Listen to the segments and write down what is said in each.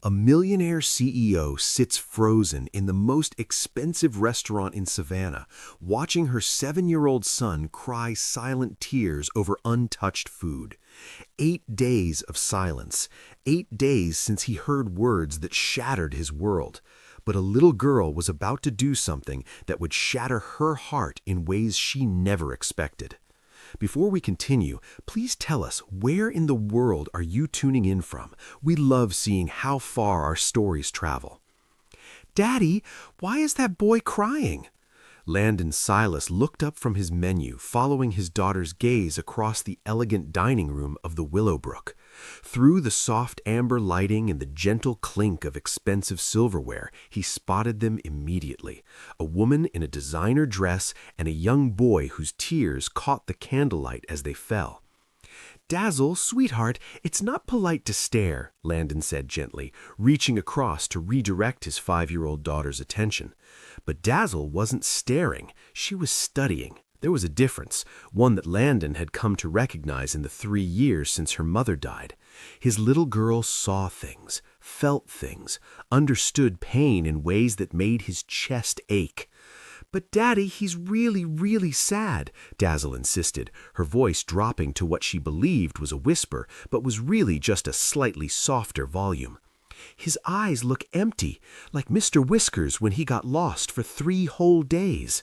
A millionaire CEO sits frozen in the most expensive restaurant in Savannah, watching her 7-year-old son cry silent tears over untouched food. 8 days of silence, 8 days since he heard words that shattered his world. But a little girl was about to do something that would shatter her heart in ways she never expected. Before we continue, please tell us, where in the world are you tuning in from? We love seeing how far our stories travel. Daddy, why is that boy crying? Landon Silas looked up from his menu, following his daughter's gaze across the elegant dining room of the Willowbrook. Through the soft amber lighting and the gentle clink of expensive silverware, he spotted them immediately. A woman in a designer dress and a young boy whose tears caught the candlelight as they fell. Dazzle, sweetheart, it's not polite to stare, Landon said gently, reaching across to redirect his 5-year-old daughter's attention. But Dazzle wasn't staring, she was studying. There was a difference, one that Landon had come to recognize in the 3 years since her mother died. His little girl saw things, felt things, understood pain in ways that made his chest ache. But Daddy, he's really sad, Dazzle insisted, her voice dropping to what she believed was a whisper, but was really just a slightly softer volume. His eyes look empty, like Mr. Whiskers when he got lost for 3 whole days.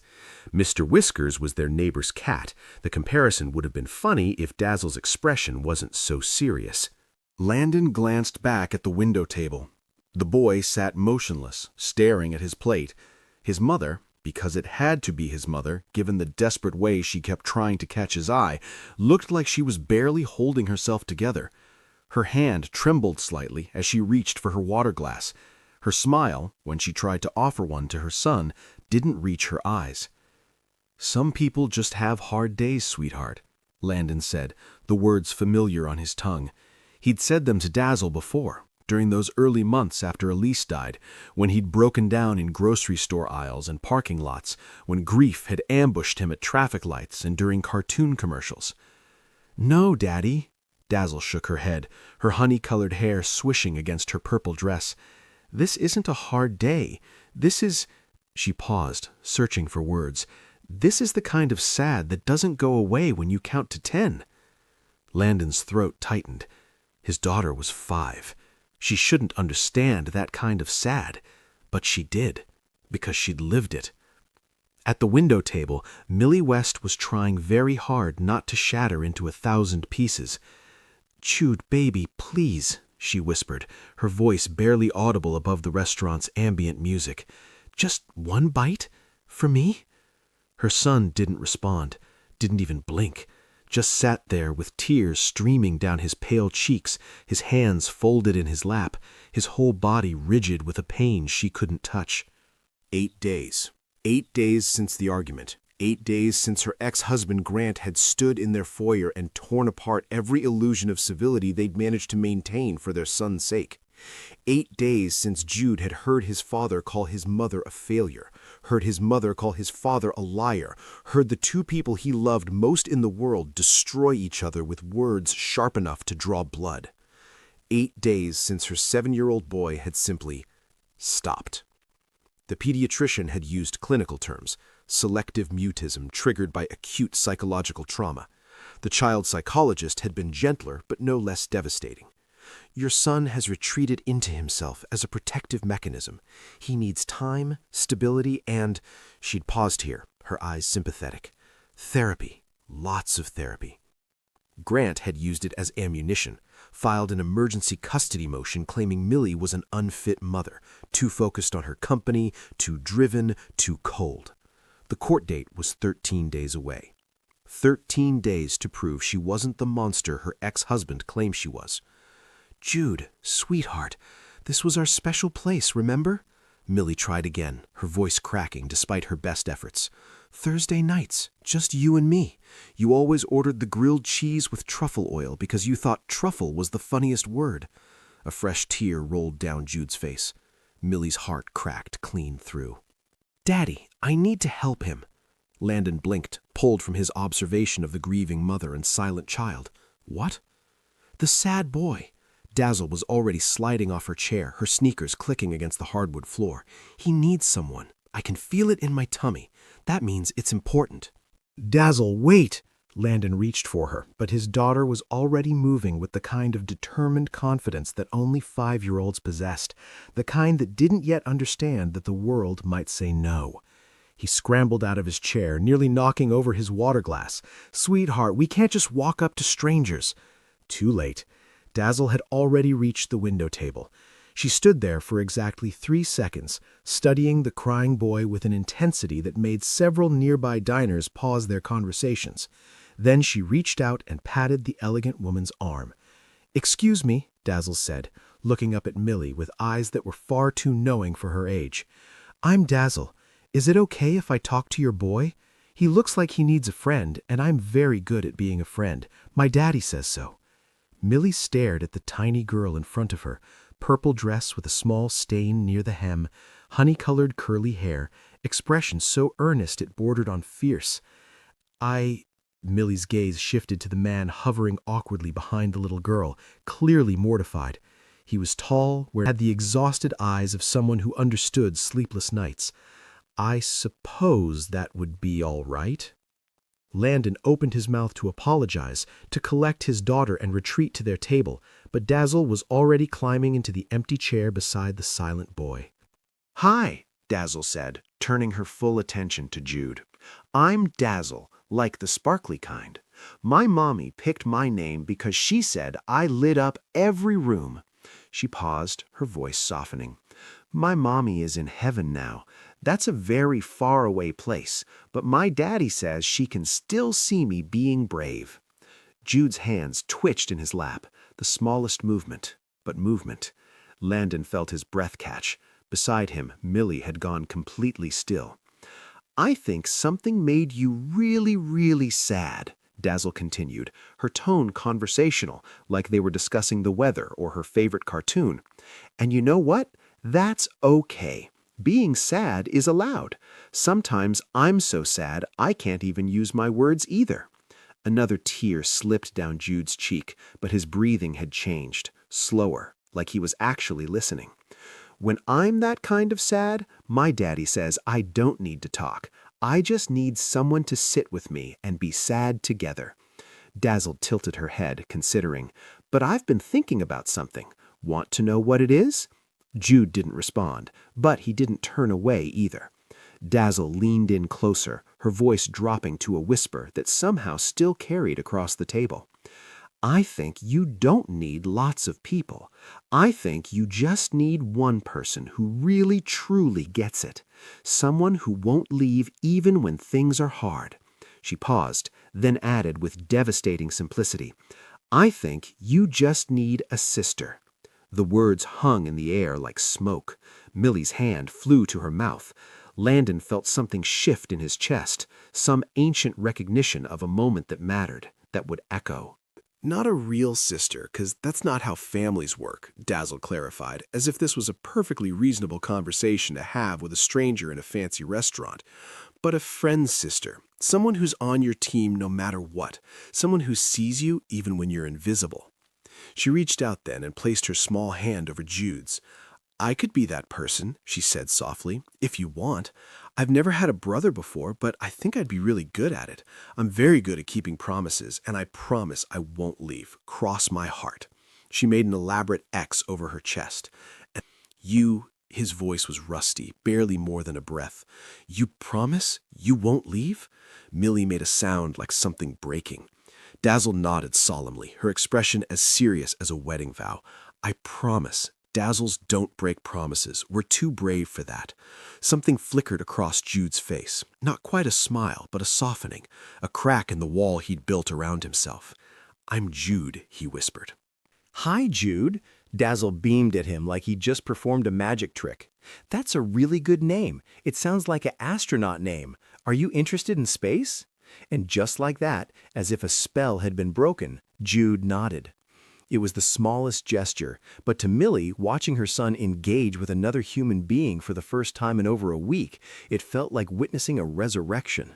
Mr. Whiskers was their neighbor's cat. The comparison would have been funny if Dazzle's expression wasn't so serious. Landon glanced back at the window table. The boy sat motionless, staring at his plate. His mother, because it had to be his mother, given the desperate way she kept trying to catch his eye, looked like she was barely holding herself together. Her hand trembled slightly as she reached for her water glass. Her smile, when she tried to offer one to her son, didn't reach her eyes. "Some people just have hard days, sweetheart," Landon said, the words familiar on his tongue. He'd said them to Dazzle before, during those early months after Elise died, when he'd broken down in grocery store aisles and parking lots, when grief had ambushed him at traffic lights and during cartoon commercials. "No, Daddy." Dazzle shook her head, her honey-colored hair swishing against her purple dress. "This isn't a hard day. This is—" She paused, searching for words. "This is the kind of sad that doesn't go away when you count to 10. Landon's throat tightened. His daughter was 5. She shouldn't understand that kind of sad, but she did, because she'd lived it. At the window table, Millie West was trying very hard not to shatter into 1,000 pieces. "Jude, baby, please," she whispered, her voice barely audible above the restaurant's ambient music. "Just one bite? For me?" Her son didn't respond, didn't even blink, just sat there with tears streaming down his pale cheeks, his hands folded in his lap, his whole body rigid with a pain she couldn't touch. 8 days. 8 days since the argument. 8 days since her ex-husband Grant had stood in their foyer and torn apart every illusion of civility they'd managed to maintain for their son's sake. 8 days since Jude had heard his father call his mother a failure, heard his mother call his father a liar, heard the 2 people he loved most in the world destroy each other with words sharp enough to draw blood. 8 days since her 7-year-old boy had simply stopped. The pediatrician had used clinical terms, selective mutism triggered by acute psychological trauma. The child psychologist had been gentler but no less devastating. "Your son has retreated into himself as a protective mechanism. He needs time, stability, and—" She'd paused here, her eyes sympathetic. "Therapy. Lots of therapy." Grant had used it as ammunition, filed an emergency custody motion claiming Millie was an unfit mother, too focused on her company, too driven, too cold. The court date was 13 days away. 13 days to prove she wasn't the monster her ex-husband claimed she was. "Jude, sweetheart, this was our special place, remember?" Millie tried again, her voice cracking despite her best efforts. "Thursday nights, just you and me. You always ordered the grilled cheese with truffle oil because you thought truffle was the funniest word." A fresh tear rolled down Jude's face. Millie's heart cracked clean through. "Daddy, I need to help him." Landon blinked, pulled from his observation of the grieving mother and silent child. "What?" "The sad boy. Dazzle was already sliding off her chair, her sneakers clicking against the hardwood floor. He needs someone. I can feel it in my tummy. That means it's important. Dazzle, wait! Landon reached for her, but his daughter was already moving with the kind of determined confidence that only 5-year-olds possessed, the kind that didn't yet understand that the world might say no. He scrambled out of his chair, nearly knocking over his water glass. Sweetheart, we can't just walk up to strangers. Too late. Dazzle had already reached the window table. She stood there for exactly 3 seconds, studying the crying boy with an intensity that made several nearby diners pause their conversations. Then she reached out and patted the elegant woman's arm. "Excuse me," Dazzle said, looking up at Millie with eyes that were far too knowing for her age. "I'm Dazzle. Is it okay if I talk to your boy? He looks like he needs a friend, and I'm very good at being a friend. My daddy says so." Millie stared at the tiny girl in front of her, purple dress with a small stain near the hem, honey-colored curly hair, expression so earnest it bordered on fierce. Millie's gaze shifted to the man hovering awkwardly behind the little girl, clearly mortified. He was tall, had the exhausted eyes of someone who understood sleepless nights. "I suppose that would be all right." Landon opened his mouth to apologize, to collect his daughter and retreat to their table, but Dazzle was already climbing into the empty chair beside the silent boy. "Hi," Dazzle said, turning her full attention to Jude. "I'm Dazzle, like the sparkly kind. My mommy picked my name because she said I lit up every room." She paused, her voice softening. "My mommy is in heaven now. That's a very far-away place, but my daddy says she can still see me being brave." Jude's hands twitched in his lap, the smallest movement, but movement. Landon felt his breath catch. Beside him, Millie had gone completely still. "I think something made you really, really sad," Dazzle continued, her tone conversational, like they were discussing the weather or her favorite cartoon. "And you know what? That's okay. Being sad is allowed. Sometimes I'm so sad I can't even use my words either." Another tear slipped down Jude's cheek, but his breathing had changed, slower, like he was actually listening. "When I'm that kind of sad, my daddy says I don't need to talk. I just need someone to sit with me and be sad together." Dazzle tilted her head, considering. "But I've been thinking about something. Want to know what it is?" Jude didn't respond, but he didn't turn away either. Dazzle leaned in closer, her voice dropping to a whisper that somehow still carried across the table. "I think you don't need lots of people. I think you just need one person who really truly gets it. Someone who won't leave even when things are hard." She paused, then added with devastating simplicity, "I think you just need a sister." The words hung in the air like smoke. Millie's hand flew to her mouth. Landon felt something shift in his chest, some ancient recognition of a moment that mattered, that would echo. "Not a real sister, 'cause that's not how families work," Dazzle clarified, as if this was a perfectly reasonable conversation to have with a stranger in a fancy restaurant. "But a friend's sister, someone who's on your team no matter what, someone who sees you even when you're invisible." She reached out then and placed her small hand over Jude's. "I could be that person," she said softly, "if you want. I've never had a brother before, but I think I'd be really good at it. I'm very good at keeping promises, and I promise I won't leave. Cross my heart." She made an elaborate X over her chest. "And you," his voice was rusty, barely more than a breath. "You promise you won't leave?" Millie made a sound like something breaking. Dazzle nodded solemnly, her expression as serious as a wedding vow. "I promise. Dazzles don't break promises. We're too brave for that." Something flickered across Jude's face. Not quite a smile, but a softening, a crack in the wall he'd built around himself. "I'm Jude," he whispered. "Hi, Jude." Dazzle beamed at him like he'd just performed a magic trick. "That's a really good name. It sounds like an astronaut name. Are you interested in space?" And just like that, as if a spell had been broken, Jude nodded. It was the smallest gesture, but to Millie, watching her son engage with another human being for the first time in over a week, it felt like witnessing a resurrection.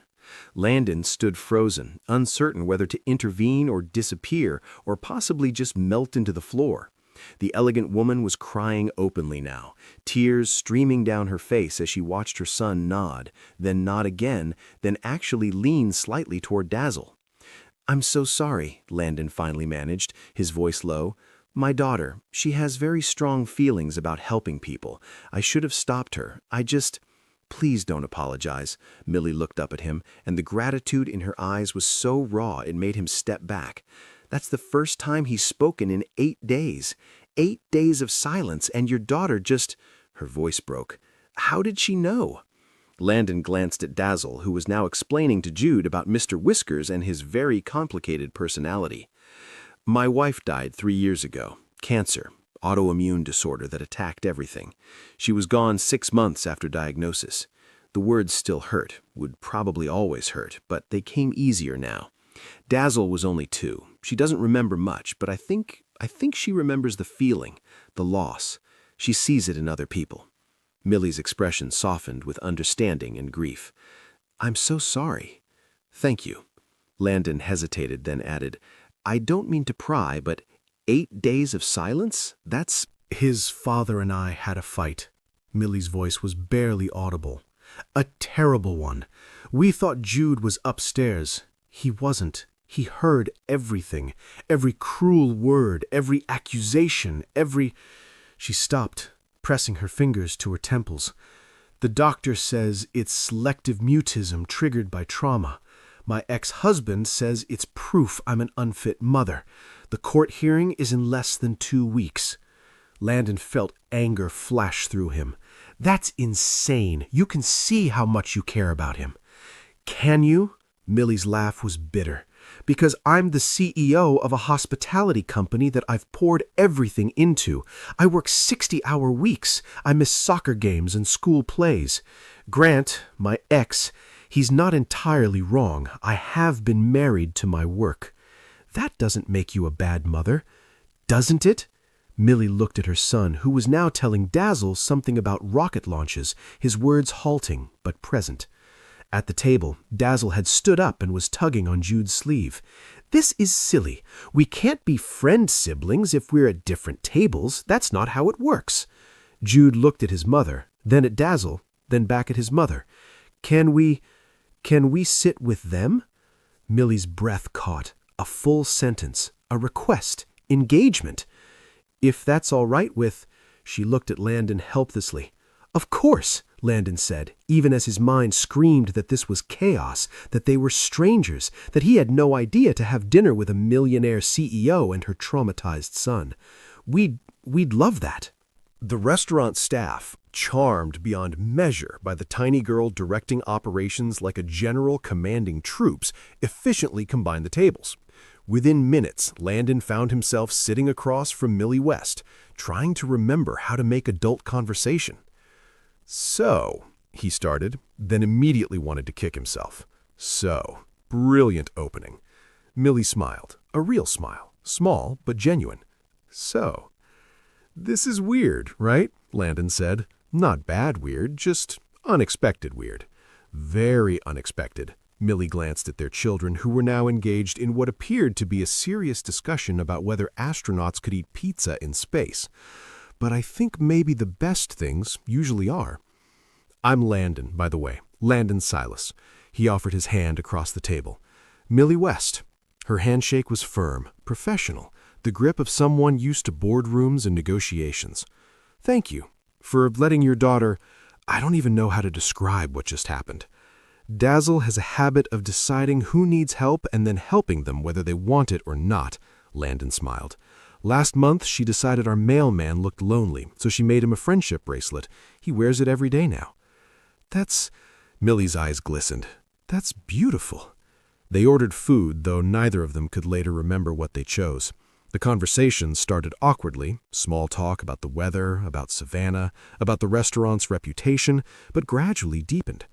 Landon stood frozen, uncertain whether to intervene or disappear, or possibly just melt into the floor. The elegant woman was crying openly now, tears streaming down her face as she watched her son nod, then nod again, then actually lean slightly toward Dazzle. "I'm so sorry," Landon finally managed, his voice low. "My daughter, she has very strong feelings about helping people. I should have stopped her. Please don't apologize." Millie looked up at him, and the gratitude in her eyes was so raw it made him step back. That's the first time he's spoken in 8 days. 8 days of silence, and your daughter just... Her voice broke. How did she know? Landon glanced at Dazzle, who was now explaining to Jude about Mr. Whiskers and his very complicated personality. "My wife died 3 years ago. Cancer. Autoimmune disorder that attacked everything. She was gone 6 months after diagnosis. The words still hurt, would probably always hurt, but they came easier now. Dazzle was only 2. She doesn't remember much, but I think she remembers the feeling, the loss. She sees it in other people." Millie's expression softened with understanding and grief. "I'm so sorry." "Thank you." Landon hesitated, then added, "I don't mean to pry, but 8 days of silence? That's..." "His father and I had a fight." Millie's voice was barely audible. "A terrible one. We thought Jude was upstairs. He wasn't. He heard everything. Every cruel word, every accusation, every..." She stopped, pressing her fingers to her temples. "The doctor says it's selective mutism triggered by trauma. My ex-husband says it's proof I'm an unfit mother. The court hearing is in less than 2 weeks. Landon felt anger flash through him. "That's insane. You can see how much you care about him." "Can you?" Millie's laugh was bitter. "Because I'm the CEO of a hospitality company that I've poured everything into. I work 60-hour weeks. I miss soccer games and school plays. Grant, my ex, he's not entirely wrong. I have been married to my work. That doesn't make you a bad mother, doesn't it?" Millie looked at her son, who was now telling Dazzle something about rocket launches, his words halting but present. At the table, Dazzle had stood up and was tugging on Jude's sleeve. "This is silly. We can't be friend siblings if we're at different tables. That's not how it works." Jude looked at his mother, then at Dazzle, then back at his mother. Can we sit with them?" Millie's breath caught. A full sentence. A request. Engagement. "If that's all right with..." She looked at Landon helplessly. "Of course," Landon said, even as his mind screamed that this was chaos, that they were strangers, that he had no idea to have dinner with a millionaire CEO and her traumatized son. We'd love that." The restaurant staff, charmed beyond measure by the tiny girl directing operations like a general commanding troops, efficiently combined the tables. Within minutes, Landon found himself sitting across from Millie West, trying to remember how to make adult conversation. "So," he started, then immediately wanted to kick himself. "So, brilliant opening." Millie smiled, a real smile, small but genuine. "So, this is weird, right?" Landon said. "Not bad weird, just unexpected weird." "Very unexpected." Millie glanced at their children, who were now engaged in what appeared to be a serious discussion about whether astronauts could eat pizza in space. "But I think maybe the best things usually are." "I'm Landon, by the way, Landon Silas." He offered his hand across the table. "Millie West." Her handshake was firm, professional, the grip of someone used to boardrooms and negotiations. "Thank you for letting your daughter..." "I don't even know how to describe what just happened." "Dazzle has a habit of deciding who needs help and then helping them whether they want it or not," Landon smiled. "Last month, she decided our mailman looked lonely, so she made him a friendship bracelet. He wears it every day now." "That's..." Millie's eyes glistened. "That's beautiful." They ordered food, though neither of them could later remember what they chose. The conversation started awkwardly, small talk about the weather, about Savannah, about the restaurant's reputation, but gradually deepened.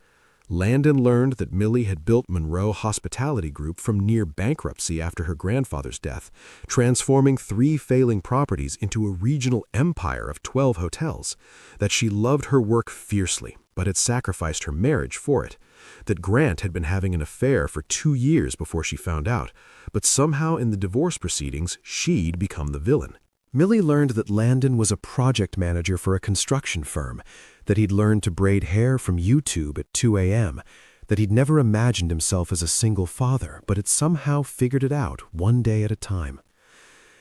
Landon learned that Millie had built Monroe Hospitality Group from near bankruptcy after her grandfather's death, transforming 3 failing properties into a regional empire of 12 hotels, that she loved her work fiercely, but had sacrificed her marriage for it, that Grant had been having an affair for 2 years before she found out, but somehow in the divorce proceedings she'd become the villain. Millie learned that Landon was a project manager for a construction firm, that he'd learned to braid hair from YouTube at 2 a.m., that he'd never imagined himself as a single father, but had somehow figured it out one day at a time.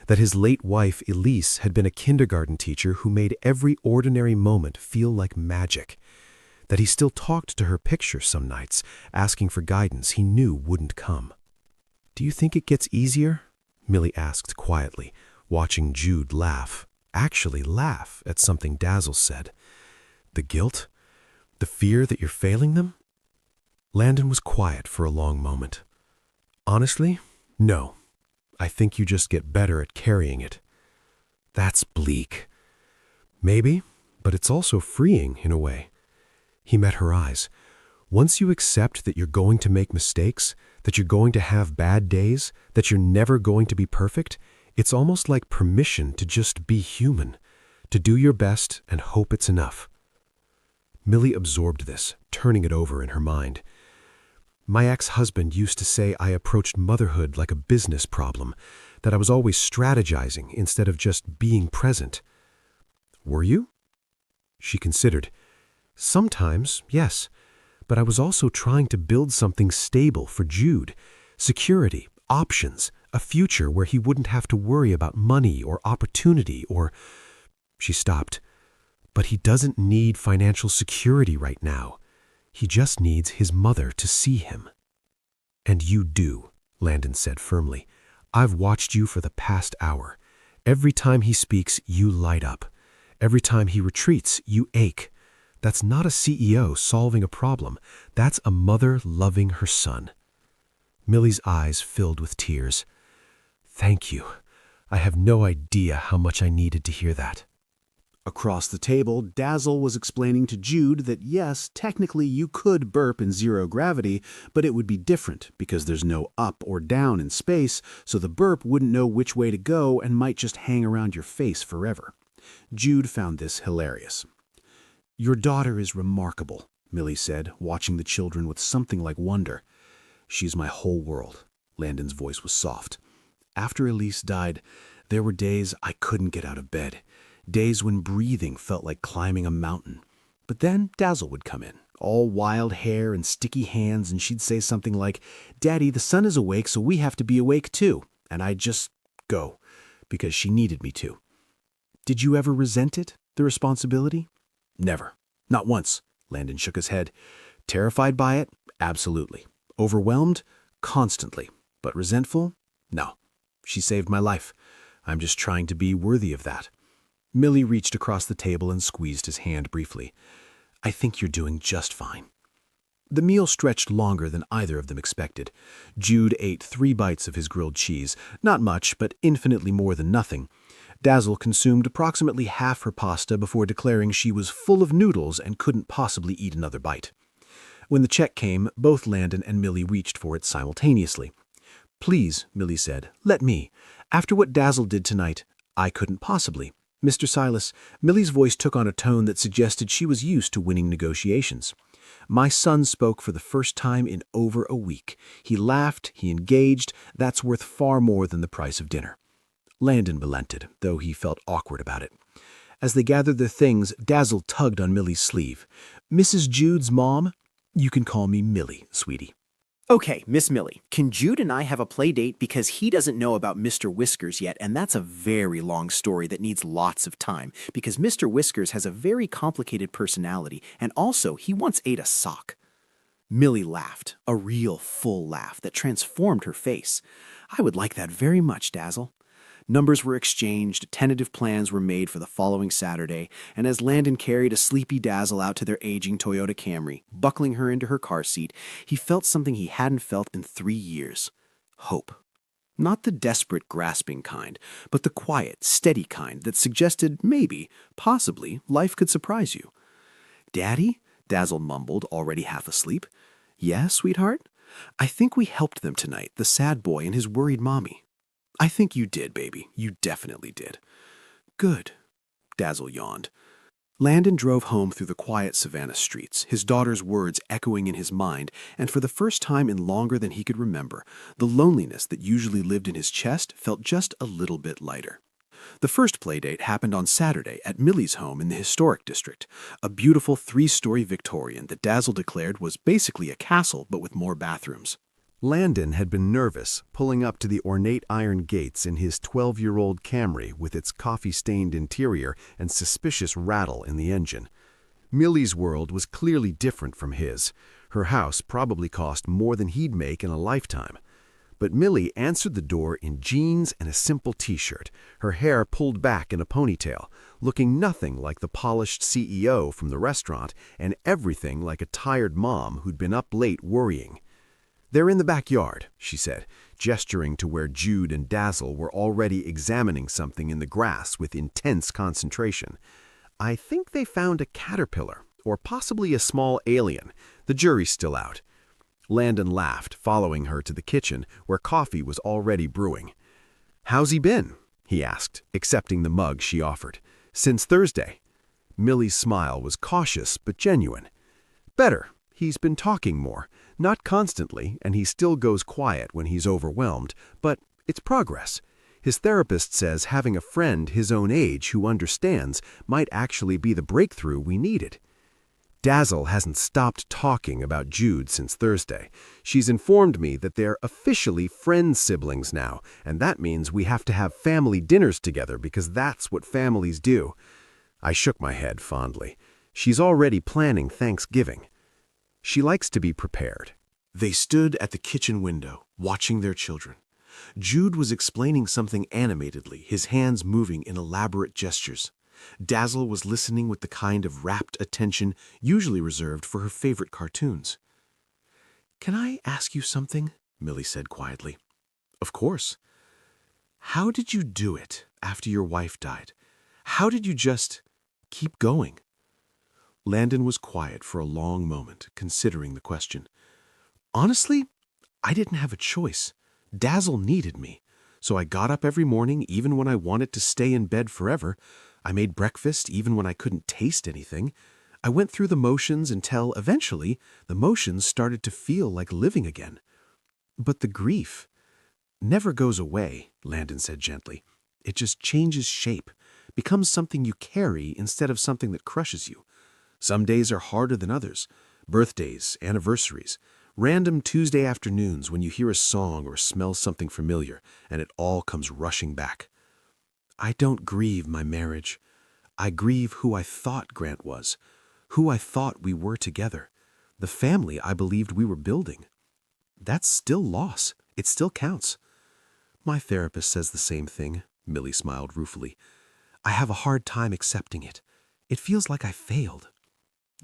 That his late wife, Elise, had been a kindergarten teacher who made every ordinary moment feel like magic. That he still talked to her picture some nights, asking for guidance he knew wouldn't come. "Do you think it gets easier?" Millie asked quietly, watching Jude laugh, actually laugh at something Dazzle said. "The guilt? The fear that you're failing them?" Landon was quiet for a long moment. "Honestly, no. I think you just get better at carrying it." "That's bleak." "Maybe, but it's also freeing in a way." He met her eyes. "Once you accept that you're going to make mistakes, that you're going to have bad days, that you're never going to be perfect, it's almost like permission to just be human, to do your best and hope it's enough." Millie absorbed this, turning it over in her mind. "My ex-husband used to say I approached motherhood like a business problem, that I was always strategizing instead of just being present." "Were you?" She considered. "Sometimes, yes, but I was also trying to build something stable for Jude. Security, options, a future where he wouldn't have to worry about money or opportunity or—" She stopped. "But he doesn't need financial security right now. He just needs his mother to see him." "And you do," Landon said firmly. "I've watched you for the past hour. Every time he speaks, you light up. Every time he retreats, you ache. That's not a CEO solving a problem. That's a mother loving her son." Millie's eyes filled with tears. "Thank you. I have no idea how much I needed to hear that." Across the table, Dazzle was explaining to Jude that yes, technically you could burp in zero gravity, but it would be different because there's no up or down in space, so the burp wouldn't know which way to go and might just hang around your face forever. Jude found this hilarious. "Your daughter is remarkable," Millie said, watching the children with something like wonder. "She's my whole world." Landon's voice was soft. "After Elise died, there were days I couldn't get out of bed. Days when breathing felt like climbing a mountain. But then Dazzle would come in, all wild hair and sticky hands, and she'd say something like, 'Daddy, the sun is awake, so we have to be awake too.' And I'd just go, because she needed me to." "Did you ever resent it, the responsibility?" "Never. Not once." Landon shook his head. "Terrified by it? Absolutely. Overwhelmed? Constantly. But resentful? No. She saved my life. I'm just trying to be worthy of that." Millie reached across the table and squeezed his hand briefly. "I think you're doing just fine." The meal stretched longer than either of them expected. Jude ate 3 bites of his grilled cheese, not much, but infinitely more than nothing. Dazzle consumed approximately half her pasta before declaring she was full of noodles and couldn't possibly eat another bite. When the check came, both Landon and Millie reached for it simultaneously. "Please," Millie said, "let me. After what Dazzle did tonight, I couldn't possibly." "Mr. Silas," Millie's voice took on a tone that suggested she was used to winning negotiations. "My son spoke for the first time in over a week. He laughed, he engaged. That's worth far more than the price of dinner." Landon relented, though he felt awkward about it. As they gathered their things, Dazzle tugged on Millie's sleeve. "Mrs. Jude's mom? You can call me Millie, sweetie." Okay, Miss Millie, can Jude and I have a play date because he doesn't know about Mr. Whiskers yet, and that's a very long story that needs lots of time because Mr. Whiskers has a very complicated personality, and also he once ate a sock. Millie laughed, a real full laugh that transformed her face. "I would like that very much, Dazzle." Numbers were exchanged, tentative plans were made for the following Saturday, and as Landon carried a sleepy Dazzle out to their aging Toyota Camry, buckling her into her car seat, he felt something he hadn't felt in 3 years. Hope. Not the desperate, grasping kind, but the quiet, steady kind that suggested maybe, possibly, life could surprise you. "Daddy?" Dazzle mumbled, already half asleep. "Yeah, sweetheart? I think we helped them tonight, the sad boy and his worried mommy." "I think you did, baby. You definitely did." "Good." Dazzle yawned. Landon drove home through the quiet Savannah streets, his daughter's words echoing in his mind, and for the first time in longer than he could remember, the loneliness that usually lived in his chest felt just a little bit lighter. The first playdate happened on Saturday at Millie's home in the historic district, a beautiful 3-story Victorian that Dazzle declared was basically a castle but with more bathrooms. Landon had been nervous, pulling up to the ornate iron gates in his 12-year-old Camry with its coffee-stained interior and suspicious rattle in the engine. Millie's world was clearly different from his. Her house probably cost more than he'd make in a lifetime. But Millie answered the door in jeans and a simple t-shirt, her hair pulled back in a ponytail, looking nothing like the polished CEO from the restaurant and everything like a tired mom who'd been up late worrying. "They're in the backyard," she said, gesturing to where Jude and Dazzle were already examining something in the grass with intense concentration. "I think they found a caterpillar, or possibly a small alien. The jury's still out." Landon laughed, following her to the kitchen, where coffee was already brewing. "How's he been?" he asked, accepting the mug she offered. "Since Thursday." Millie's smile was cautious but genuine. "Better. He's been talking more. Not constantly, and he still goes quiet when he's overwhelmed, but it's progress. His therapist says having a friend his own age who understands might actually be the breakthrough we needed." Dazzle hasn't stopped talking about Jude since Thursday. She's informed me that they're officially friend siblings now, and that means we have to have family dinners together because that's what families do. I shook my head fondly. She's already planning Thanksgiving. She likes to be prepared. They stood at the kitchen window, watching their children. Jude was explaining something animatedly, his hands moving in elaborate gestures. Dazzle was listening with the kind of rapt attention usually reserved for her favorite cartoons. "Can I ask you something?" Millie said quietly. "Of course." "How did you do it after your wife died? How did you just keep going?" Landon was quiet for a long moment, considering the question. "Honestly, I didn't have a choice. Dazzle needed me. So I got up every morning even when I wanted to stay in bed forever. I made breakfast even when I couldn't taste anything. I went through the motions until, eventually, the motions started to feel like living again. But the grief never goes away," Landon said gently. "It just changes shape, becomes something you carry instead of something that crushes you. Some days are harder than others. Birthdays, anniversaries, random Tuesday afternoons when you hear a song or smell something familiar, and it all comes rushing back. I don't grieve my marriage. I grieve who I thought Grant was, who I thought we were together, the family I believed we were building. That's still loss. It still counts." "My therapist says the same thing," Millie smiled ruefully. "I have a hard time accepting it. It feels like I failed."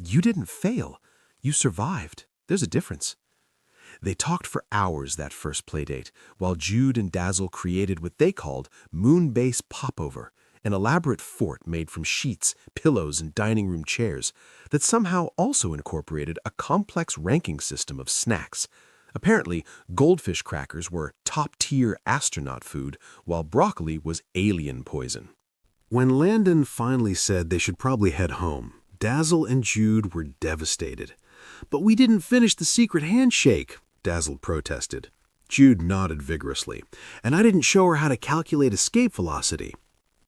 "You didn't fail. You survived. There's a difference." They talked for hours that first playdate, while Jude and Dazzle created what they called Moonbase Popover, an elaborate fort made from sheets, pillows, and dining room chairs that somehow also incorporated a complex ranking system of snacks. Apparently, goldfish crackers were top-tier astronaut food, while broccoli was alien poison. When Landon finally said they should probably head home, Dazzle and Jude were devastated. "But we didn't finish the secret handshake," Dazzle protested. Jude nodded vigorously. "And I didn't show her how to calculate escape velocity."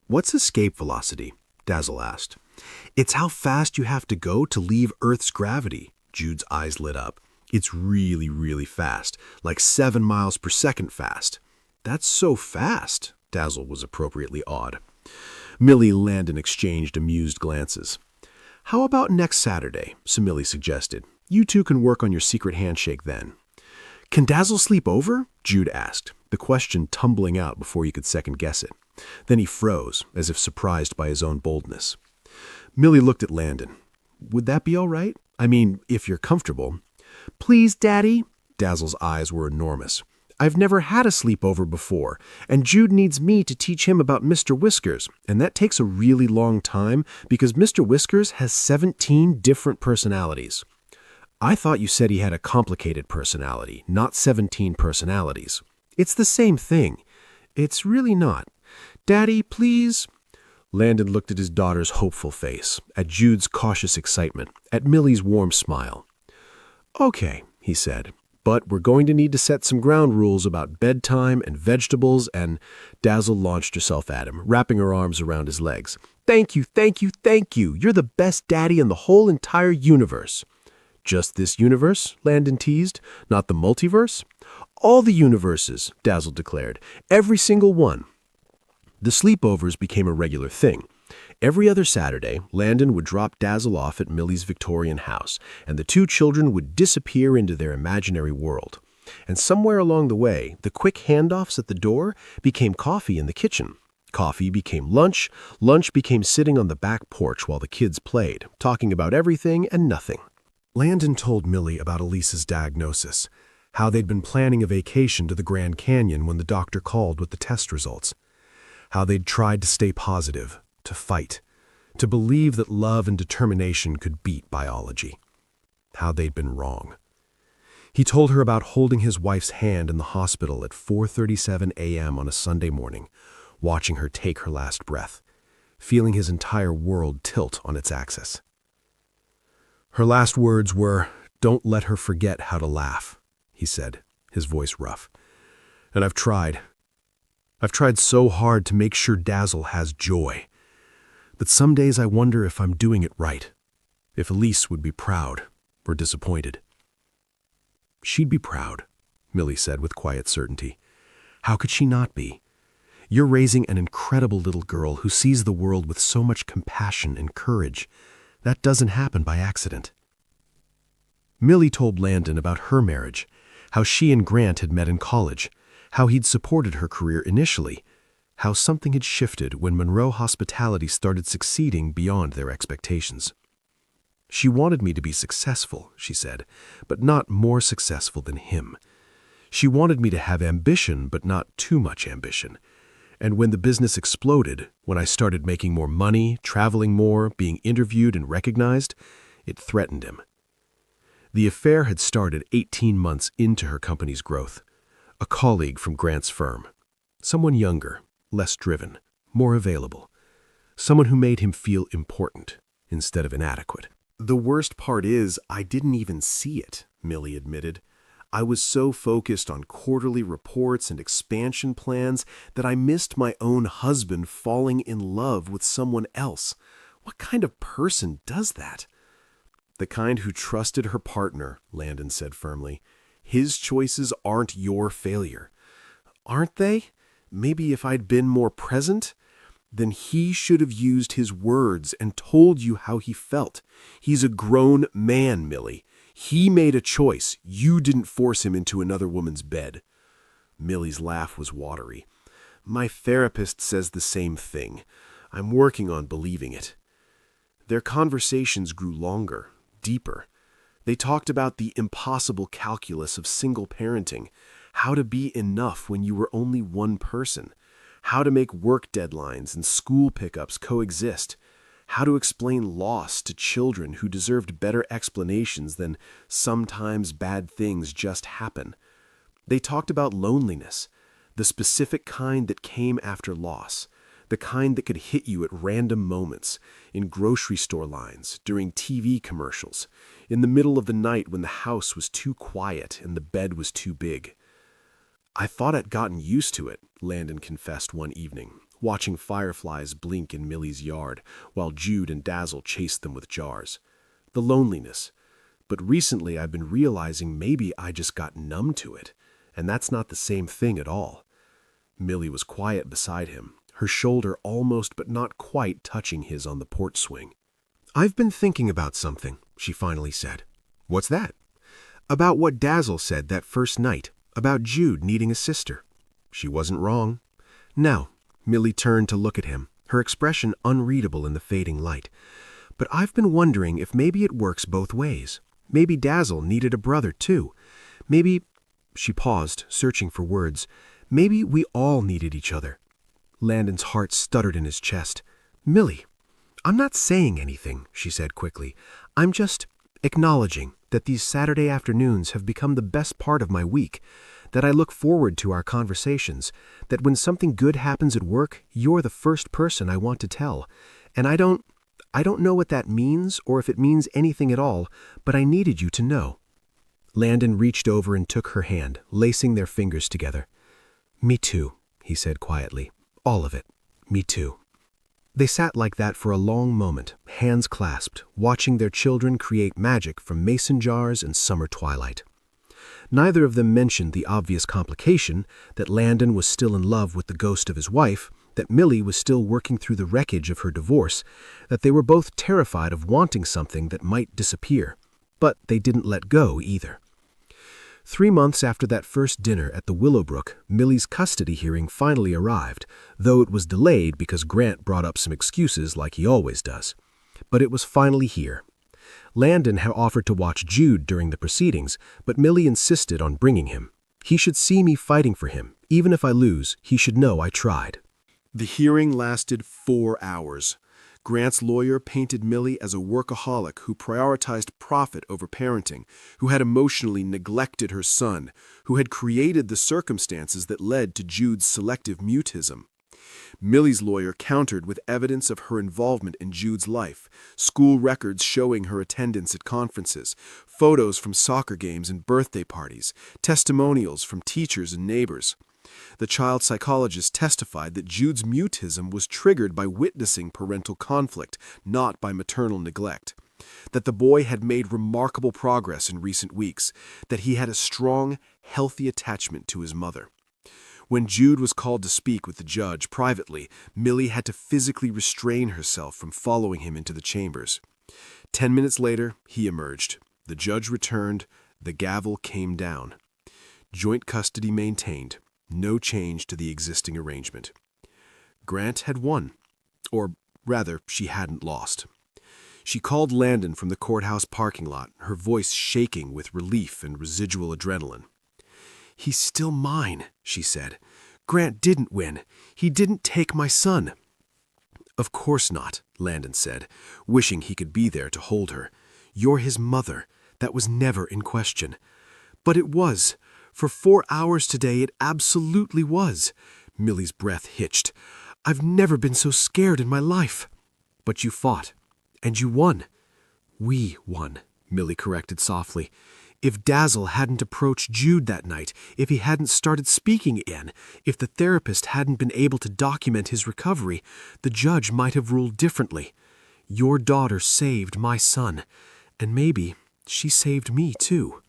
"What's escape velocity?" Dazzle asked. "It's how fast you have to go to leave Earth's gravity." Jude's eyes lit up. "It's really, really fast, like 7 miles per second fast." "That's so fast," Dazzle was appropriately awed. Millie and Landon exchanged amused glances. "How about next Saturday?" Millie suggested. "You two can work on your secret handshake then." "Can Dazzle sleep over?" Jude asked, the question tumbling out before you could second-guess it. Then he froze, as if surprised by his own boldness. Millie looked at Landon. "Would that be all right? I mean, if you're comfortable." "Please, Daddy." Dazzle's eyes were enormous. "I've never had a sleepover before, and Jude needs me to teach him about Mr. Whiskers, and that takes a really long time because Mr. Whiskers has 17 different personalities." "I thought you said he had a complicated personality, not 17 personalities." "It's the same thing." "It's really not. Daddy, please." Landon looked at his daughter's hopeful face, at Jude's cautious excitement, at Millie's warm smile. "Okay," he said, but we're going to need to set some ground rules about bedtime and vegetables, and Dazzle launched herself at him, wrapping her arms around his legs. Thank you, thank you, thank you. You're the best daddy in the whole entire universe. Just this universe? Landon teased. Not the multiverse? All the universes, Dazzle declared. Every single one. The sleepovers became a regular thing. Every other Saturday, Landon would drop Dazzle off at Millie's Victorian house, and the two children would disappear into their imaginary world. And somewhere along the way, the quick handoffs at the door became coffee in the kitchen. Coffee became lunch. Lunch became sitting on the back porch while the kids played, talking about everything and nothing. Landon told Millie about Elise's diagnosis, how they'd been planning a vacation to the Grand Canyon when the doctor called with the test results, how they'd tried to stay positive, to fight, to believe that love and determination could beat biology, how they'd been wrong. He told her about holding his wife's hand in the hospital at 4:37 a.m. on a Sunday morning, watching her take her last breath, feeling his entire world tilt on its axis. Her last words were, "Don't let her forget how to laugh," he said, his voice rough. "And I've tried. I've tried so hard to make sure Dazzle has joy. But some days I wonder if I'm doing it right, if Elise would be proud or disappointed." "She'd be proud," Millie said with quiet certainty. "How could she not be? You're raising an incredible little girl who sees the world with so much compassion and courage. That doesn't happen by accident." Millie told Landon about her marriage, how she and Grant had met in college, how he'd supported her career initially, how something had shifted when Monroe Hospitality started succeeding beyond their expectations. "She wanted me to be successful," she said, "but not more successful than him. She wanted me to have ambition, but not too much ambition. And when the business exploded, when I started making more money, traveling more, being interviewed and recognized, it threatened him." The affair had started 18 months into her company's growth. A colleague from Grant's firm. Someone younger, less driven, more available. Someone who made him feel important instead of inadequate. "The worst part is, I didn't even see it," Millie admitted. "I was so focused on quarterly reports and expansion plans that I missed my own husband falling in love with someone else. What kind of person does that?" "The kind who trusted her partner," Landon said firmly. "His choices aren't your failure." "Aren't they? Maybe if I'd been more present?" "Then he should have used his words and told you how he felt. He's a grown man, Millie. He made a choice. You didn't force him into another woman's bed." Millie's laugh was watery. "My therapist says the same thing. I'm working on believing it." Their conversations grew longer, deeper. They talked about the impossible calculus of single parenting, how to be enough when you were only one person, how to make work deadlines and school pickups coexist, how to explain loss to children who deserved better explanations than sometimes bad things just happen. They talked about loneliness, the specific kind that came after loss, the kind that could hit you at random moments, in grocery store lines, during TV commercials, in the middle of the night when the house was too quiet and the bed was too big. "I thought I'd gotten used to it," Landon confessed one evening, watching fireflies blink in Millie's yard while Jude and Dazzle chased them with jars. "The loneliness. But recently I've been realizing maybe I just got numb to it, and that's not the same thing at all." Millie was quiet beside him, her shoulder almost but not quite touching his on the porch swing. "I've been thinking about something," she finally said. "What's that?" "About what Dazzle said that first night, about Jude needing a sister. She wasn't wrong." "No." Millie turned to look at him, her expression unreadable in the fading light. "But I've been wondering if maybe it works both ways. Maybe Dazzle needed a brother, too. Maybe—" She paused, searching for words. "Maybe we all needed each other." Landon's heart stuttered in his chest. "Millie, I'm not saying anything," she said quickly. "I'm just acknowledging that these Saturday afternoons have become the best part of my week, that I look forward to our conversations, that when something good happens at work, you're the first person I want to tell. And I don't know what that means or if it means anything at all, but I needed you to know." Landon reached over and took her hand, lacing their fingers together. "Me too," he said quietly. "All of it. Me too." They sat like that for a long moment, hands clasped, watching their children create magic from mason jars and summer twilight. Neither of them mentioned the obvious complication, that Landon was still in love with the ghost of his wife, that Millie was still working through the wreckage of her divorce, that they were both terrified of wanting something that might disappear. But they didn't let go either. 3 months after that first dinner at the Willowbrook, Millie's custody hearing finally arrived, though it was delayed because Grant brought up some excuses like he always does. But it was finally here. Landon had offered to watch Jude during the proceedings, but Millie insisted on bringing him. He should see me fighting for him. Even if I lose, he should know I tried. The hearing lasted 4 hours. Grant's lawyer painted Millie as a workaholic who prioritized profit over parenting, who had emotionally neglected her son, who had created the circumstances that led to Jude's selective mutism. Millie's lawyer countered with evidence of her involvement in Jude's life, school records showing her attendance at conferences, photos from soccer games and birthday parties, testimonials from teachers and neighbors. The child psychologist testified that Jude's mutism was triggered by witnessing parental conflict, not by maternal neglect. That the boy had made remarkable progress in recent weeks, that he had a strong, healthy attachment to his mother. When Jude was called to speak with the judge privately, Millie had to physically restrain herself from following him into the chambers. 10 minutes later, he emerged. The judge returned. The gavel came down. Joint custody maintained. No change to the existing arrangement. Grant had won. Or rather, she hadn't lost. She called Landon from the courthouse parking lot, her voice shaking with relief and residual adrenaline. "He's still mine," she said. "Grant didn't win. He didn't take my son." "Of course not," Landon said, wishing he could be there to hold her. "You're his mother. That was never in question." "But it was. For 4 hours today, it absolutely was." Millie's breath hitched. "I've never been so scared in my life." "But you fought. And you won." "We won," Millie corrected softly. "If Dazzle hadn't approached Jude that night, if he hadn't started speaking again, if the therapist hadn't been able to document his recovery, the judge might have ruled differently. Your daughter saved my son. And maybe she saved me too."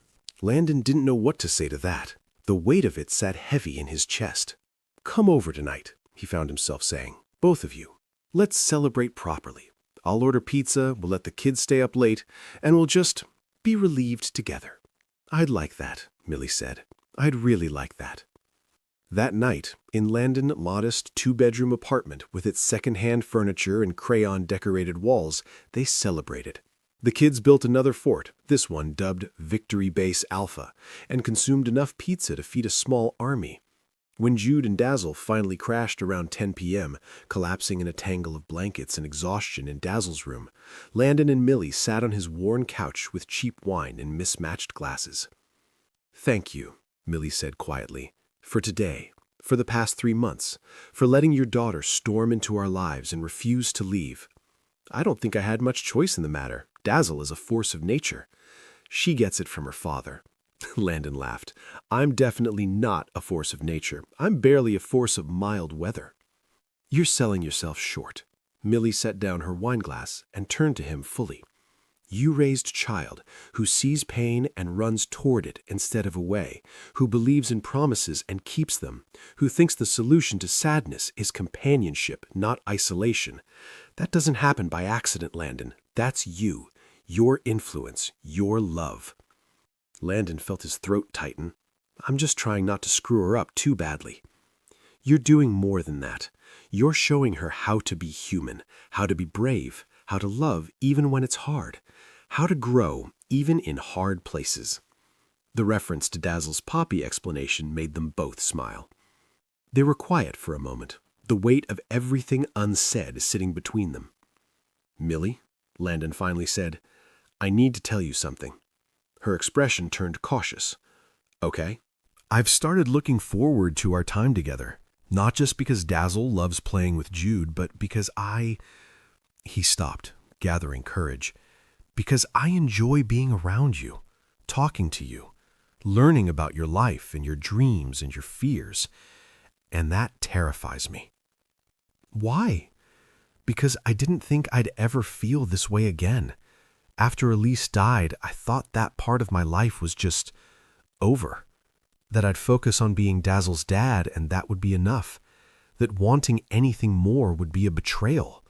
Landon didn't know what to say to that. The weight of it sat heavy in his chest. "Come over tonight," he found himself saying. "Both of you. Let's celebrate properly. I'll order pizza, we'll let the kids stay up late, and we'll just be relieved together." "I'd like that," Millie said. "I'd really like that." That night, in Landon's modest 2-bedroom apartment with its second-hand furniture and crayon-decorated walls, they celebrated. The kids built another fort, this one dubbed Victory Base Alpha, and consumed enough pizza to feed a small army. When Jude and Dazzle finally crashed around 10 p.m., collapsing in a tangle of blankets and exhaustion in Dazzle's room, Landon and Millie sat on his worn couch with cheap wine and mismatched glasses. "Thank you," Millie said quietly, "for today, for the past 3 months, for letting your daughter storm into our lives and refuse to leave. I don't think I had much choice in the matter. Dazzle is a force of nature. She gets it from her father." Landon laughed. "I'm definitely not a force of nature. I'm barely a force of mild weather." "You're selling yourself short." Millie set down her wineglass and turned to him fully. "You raised child who sees pain and runs toward it instead of away, who believes in promises and keeps them, who thinks the solution to sadness is companionship, not isolation. That doesn't happen by accident, Landon. That's you, your influence, your love." Landon felt his throat tighten. "I'm just trying not to screw her up too badly." "You're doing more than that. You're showing her how to be human, how to be brave, how to love even when it's hard, how to grow even in hard places." The reference to Dazzle's Poppy explanation made them both smile. They were quiet for a moment, the weight of everything unsaid sitting between them. "Millie," Landon finally said, "I need to tell you something." Her expression turned cautious. "Okay." "I've started looking forward to our time together, not just because Dazzle loves playing with Jude, but because He stopped, gathering courage. "Because I enjoy being around you, talking to you, learning about your life and your dreams and your fears. And that terrifies me. Why? Because I didn't think I'd ever feel this way again. After Elise died, I thought that part of my life was just over. That I'd focus on being Dazzle's dad and that would be enough. That wanting anything more would be a betrayal.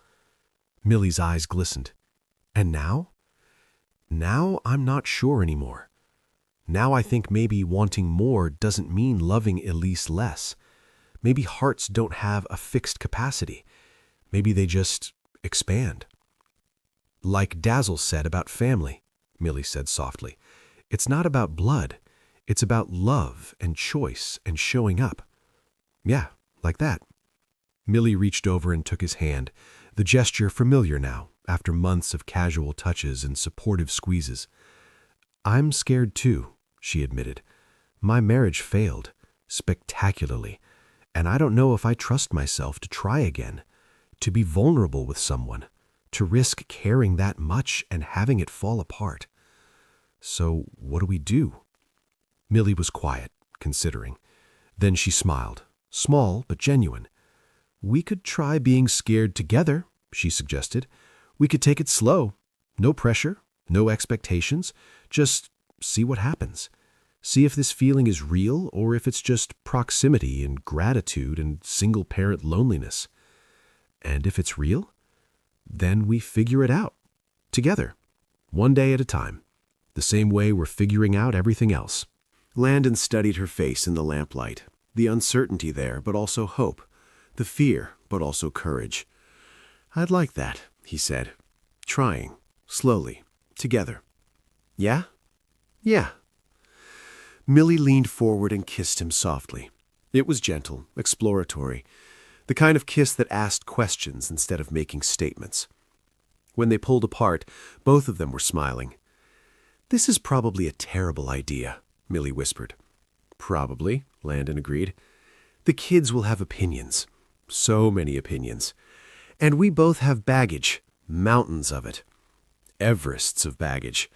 Millie's eyes glistened. And now? Now I'm not sure anymore. Now I think maybe wanting more doesn't mean loving Elise less. Maybe hearts don't have a fixed capacity. Maybe they just expand. Like Dazzle said about family, Millie said softly. It's not about blood. It's about love and choice and showing up. Yeah, like that. Millie reached over and took his hand, the gesture familiar now, after months of casual touches and supportive squeezes. I'm scared too, she admitted. My marriage failed, spectacularly, and I don't know if I trust myself to try again, to be vulnerable with someone, to risk caring that much and having it fall apart. So what do we do? Millie was quiet, considering. Then she smiled, small but genuine. We could try being scared together, she suggested. We could take it slow. No pressure, no expectations. Just see what happens. See if this feeling is real or if it's just proximity and gratitude and single-parent loneliness. And if it's real, then we figure it out. Together. One day at a time. The same way we're figuring out everything else. Landon studied her face in the lamplight. The uncertainty there, but also hope. The fear, but also courage. I'd like that, he said. Trying. Slowly. Together. Yeah? Yeah. Millie leaned forward and kissed him softly. It was gentle, exploratory. The kind of kiss that asked questions instead of making statements. When they pulled apart, both of them were smiling. This is probably a terrible idea, Millie whispered. Probably, Landon agreed. The kids will have opinions. So many opinions. And we both have baggage. Mountains of it. Everests of baggage.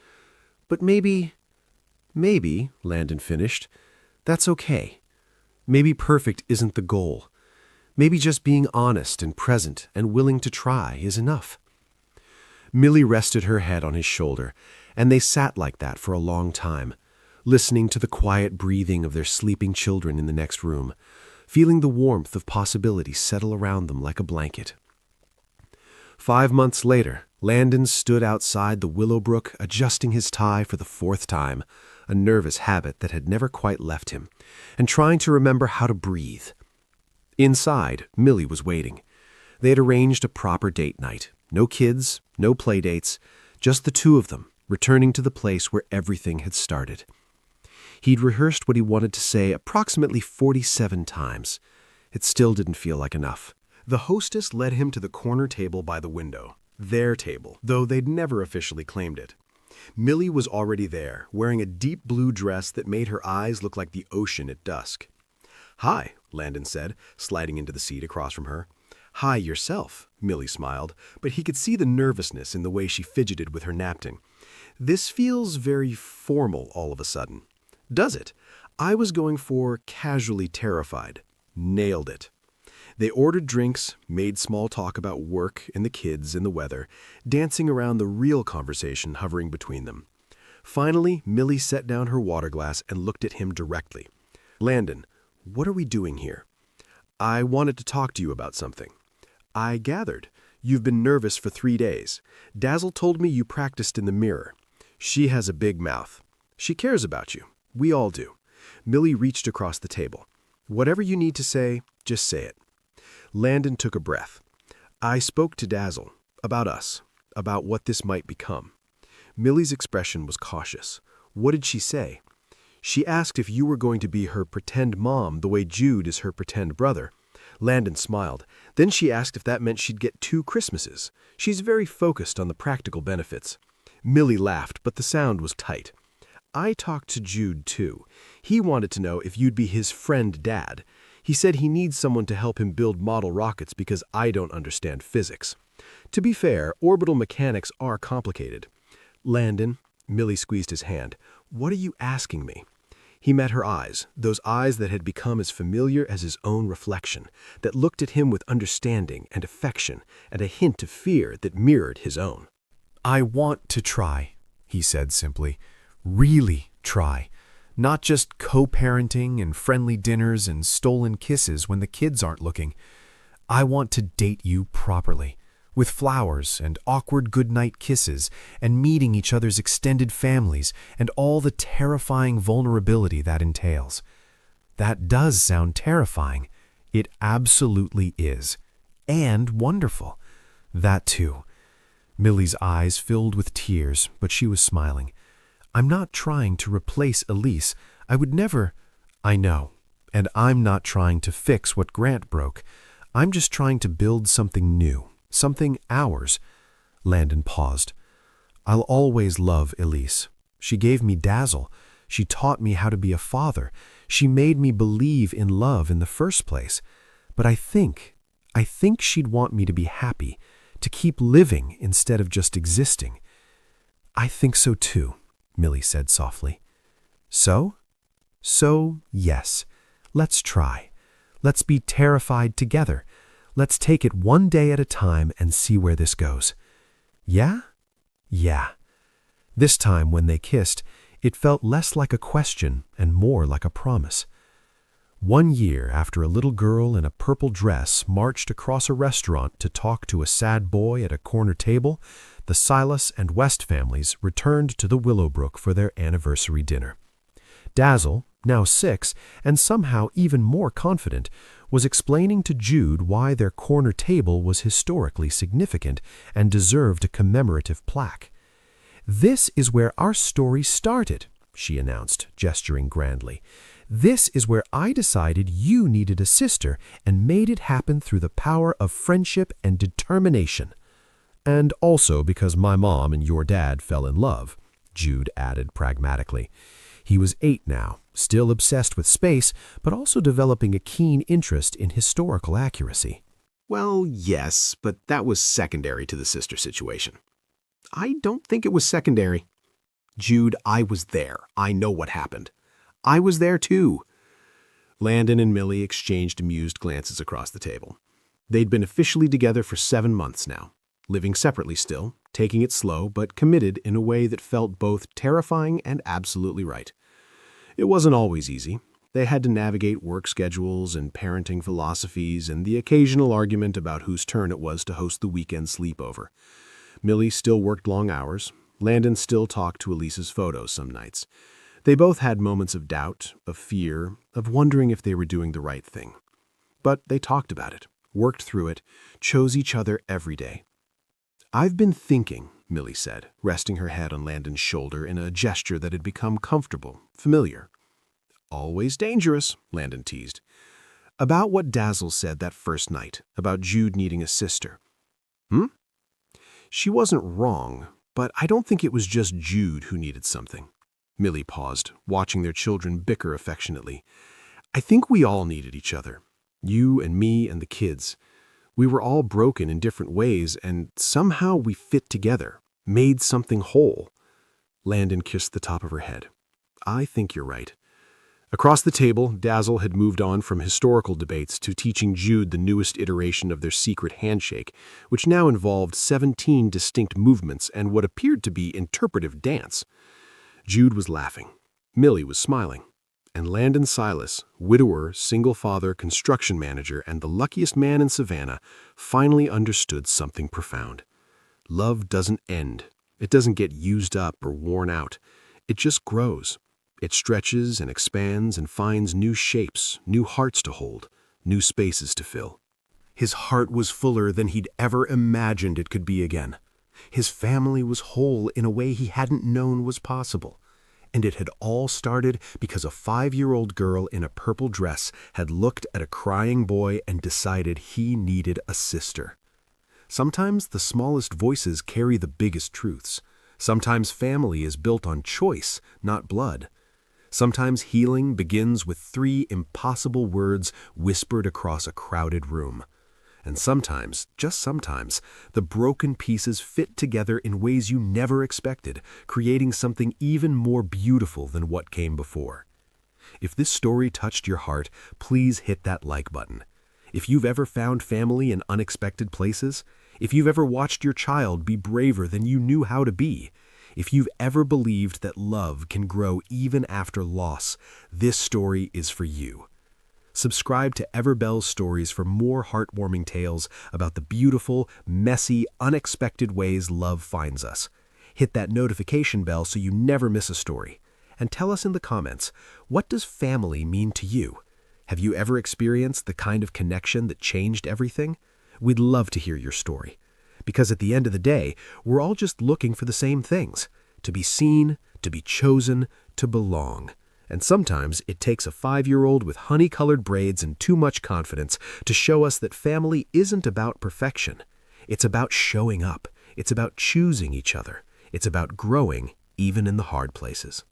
But maybe, Landon finished, that's okay. Maybe perfect isn't the goal. Maybe just being honest and present and willing to try is enough. Millie rested her head on his shoulder, and they sat like that for a long time, listening to the quiet breathing of their sleeping children in the next room, feeling the warmth of possibility settle around them like a blanket. 5 months later, Landon stood outside the Willowbrook adjusting his tie for the 4th time, a nervous habit that had never quite left him, and trying to remember how to breathe. Inside, Millie was waiting. They had arranged a proper date night. No kids, no play dates, just the two of them, returning to the place where everything had started. He'd rehearsed what he wanted to say approximately 47 times. It still didn't feel like enough. The hostess led him to the corner table by the window. Their table, though they'd never officially claimed it. Millie was already there, wearing a deep blue dress that made her eyes look like the ocean at dusk. Hi, Landon said, sliding into the seat across from her. Hi yourself, Millie smiled, but he could see the nervousness in the way she fidgeted with her napkin. This feels very formal all of a sudden. Does it? I was going for casually terrified. Nailed it. They ordered drinks, made small talk about work and the kids and the weather, dancing around the real conversation hovering between them. Finally, Millie set down her water glass and looked at him directly. Landon, what are we doing here? I wanted to talk to you about something. I gathered. You've been nervous for 3 days. Dazzle told me you practiced in the mirror. She has a big mouth. She cares about you. We all do. Millie reached across the table. Whatever you need to say, just say it. Landon took a breath. I spoke to Dazzle, about us, about what this might become. Millie's expression was cautious. What did she say? She asked if you were going to be her pretend mom the way Jude is her pretend brother. Landon smiled. Then she asked if that meant she'd get 2 Christmases. She's very focused on the practical benefits. Millie laughed, but the sound was tight. I talked to Jude, too. He wanted to know if you'd be his friend dad. He said he needs someone to help him build model rockets because I don't understand physics. To be fair, orbital mechanics are complicated. Landon, Millie squeezed his hand. What are you asking me? He met her eyes, those eyes that had become as familiar as his own reflection, that looked at him with understanding and affection and a hint of fear that mirrored his own. "I want to try," he said simply. "Really try. Not just co-parenting and friendly dinners and stolen kisses when the kids aren't looking. I want to date you properly, with flowers and awkward goodnight kisses and meeting each other's extended families and all the terrifying vulnerability that entails." That does sound terrifying. It absolutely is. And wonderful. That too. Millie's eyes filled with tears, but she was smiling. "I'm not trying to replace Elise. I would never—" "I know. And I'm not trying to fix what Grant broke. I'm just trying to build something new, something ours." Landon paused. "I'll always love Elise. She gave me Dazzle. She taught me how to be a father. She made me believe in love in the first place. But I think she'd want me to be happy, to keep living instead of just existing." "I think so too," Millie said softly. "So? So, yes. Let's try. Let's be terrified together. Let's take it one day at a time and see where this goes." "Yeah?" "Yeah." This time when they kissed, it felt less like a question and more like a promise. 1 year after a little girl in a purple dress marched across a restaurant to talk to a sad boy at a corner table, the Silas and West families returned to the Willowbrook for their anniversary dinner. Dazzle, now 6 and somehow even more confident, was explaining to Jude why their corner table was historically significant and deserved a commemorative plaque. "This is where our story started," she announced, gesturing grandly. "This is where I decided you needed a sister and made it happen through the power of friendship and determination." "And also because my mom and your dad fell in love," Jude added pragmatically. He was 8 now, still obsessed with space, but also developing a keen interest in historical accuracy. "Well, yes, but that was secondary to the sister situation." "I don't think it was secondary." "Jude, I was there. I know what happened." "I was there too." Landon and Millie exchanged amused glances across the table. They'd been officially together for 7 months now, living separately still, taking it slow, but committed in a way that felt both terrifying and absolutely right. It wasn't always easy. They had to navigate work schedules and parenting philosophies and the occasional argument about whose turn it was to host the weekend sleepover. Millie still worked long hours. Landon still talked to Elise's photos some nights. They both had moments of doubt, of fear, of wondering if they were doing the right thing. But they talked about it, worked through it, chose each other every day. "I've been thinking," Millie said, resting her head on Landon's shoulder in a gesture that had become comfortable, familiar. "Always dangerous," Landon teased. "About what Dazzle said that first night, about Jude needing a sister." "Hmm?" "She wasn't wrong, but I don't think it was just Jude who needed something." Millie paused, watching their children bicker affectionately. "I think we all needed each other. You and me and the kids. We were all broken in different ways, and somehow we fit together, made something whole." Landon kissed the top of her head. "I think you're right." Across the table, Dazzle had moved on from historical debates to teaching Jude the newest iteration of their secret handshake, which now involved 17 distinct movements and what appeared to be interpretive dance. Jude was laughing. Millie was smiling. And Landon Silas, widower, single-father, construction manager, and the luckiest man in Savannah, finally understood something profound. Love doesn't end. It doesn't get used up or worn out. It just grows. It stretches and expands and finds new shapes, new hearts to hold, new spaces to fill. His heart was fuller than he'd ever imagined it could be again. His family was whole in a way he hadn't known was possible. And it had all started because a 5-year-old girl in a purple dress had looked at a crying boy and decided he needed a sister. Sometimes the smallest voices carry the biggest truths. Sometimes family is built on choice, not blood. Sometimes healing begins with 3 impossible words whispered across a crowded room. And sometimes, just sometimes, the broken pieces fit together in ways you never expected, creating something even more beautiful than what came before. If this story touched your heart, please hit that like button. If you've ever found family in unexpected places, if you've ever watched your child be braver than you knew how to be, if you've ever believed that love can grow even after loss, this story is for you. Subscribe to Everbell's Stories for more heartwarming tales about the beautiful, messy, unexpected ways love finds us. Hit that notification bell so you never miss a story. And tell us in the comments, what does family mean to you? Have you ever experienced the kind of connection that changed everything? We'd love to hear your story. Because at the end of the day, we're all just looking for the same things: to be seen, to be chosen, to belong. And sometimes it takes a 5-year-old with honey-colored braids and too much confidence to show us that family isn't about perfection. It's about showing up. It's about choosing each other. It's about growing even in the hard places.